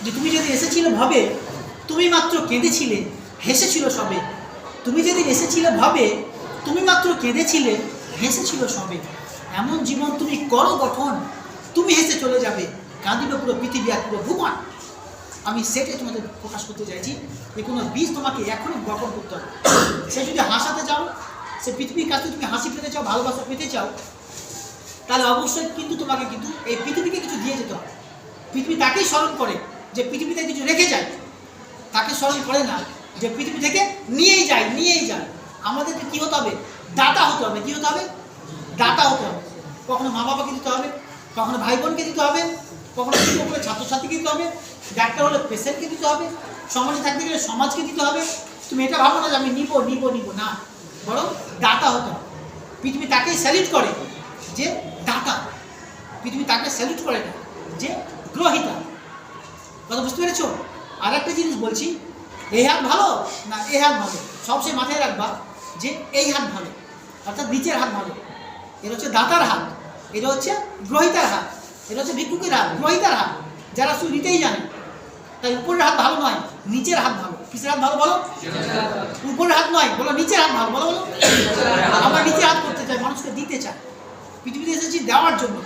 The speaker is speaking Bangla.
যে তুমি যদি এসেছিলে ভবে, তুমি মাত্র কেঁদেছিলে, হেসেছিল সবে। তুমি যেদিন এসেছিলে ভবে, তুমি মাত্র কেঁদেছিলে, হেসেছিল সবে। এমন জীবন তুমি করো গঠন, তুমি হেসে চলে যাবে, কাঁদিবে পুরো পৃথিবী আর পুরো ভুবন। আমি সেটাই তোমাদের প্রকাশ করতে চাইছি যে কোনো বীজ তোমাকে এখনই গঠন করতে হবে। সে যদি হাসাতে চাও, সে পৃথিবীর কাছে তুমি হাসি পেতে চাও, ভালোবাসা পেতে চাও, তাহলে অবশ্যই কিন্তু তোমাকে কিন্তু এই পৃথিবীকে কিছু দিয়ে যেতে হবে। পৃথিবী তাকেই স্মরণ করে যে পৃথিবীতে কিছু রেখে যায়, তাকে স্মরণ করে না যে পৃথিবী থেকে নিয়েই যায়। আমাদেরকে কী হতে হবে? দাতা হতে হবে। কী হতে হবে? দাতা হতে হবে। কখনো মা বাবাকে দিতে হবে, কখনো ভাই বোনকে দিতে হবে, কখনো শিক্ষক হলে ছাত্রছাত্রীকে দিতে হবে, ডাক্তার হলে পেশেন্টকে দিতে হবে, সমাজে থাকতে গেলে সমাজকে দিতে হবে। তুমি এটা ভাবো না যে আমি নিব না, বরং দাতা হতে হবে। পৃথিবী তাকেই স্যালিউট করে যে দাতা, পৃথিবী তাকে স্যালুট করে না যে গ্রহিতা। কথা বুঝতে পেরেছ? আর একটা জিনিস বলছি, এই হাত ভালো না এই হাত ভালো, সবসময় মাথায় রাখবা যে এই হাত ভালো, অর্থাৎ নিচের হাত ভালো। এটা হচ্ছে দাতার হাত, এটা হচ্ছে গ্রহিতার হাত, এটা হচ্ছে ভিক্ষুকের হাত, গ্রহিতার হাত, যারা শুধু নিতেই জানে। তাই উপরের হাত ভালো নয়, নিচের হাত ভালো। কিসের হাত ভালো বলো? উপরের হাত নয়, বলো নিচের হাত ভালো। বলো আমরা নিচের হাত করতে চাই, মানুষকে দিতে চাই। পৃথিবীতে এসেছি দেওয়ার জন্য।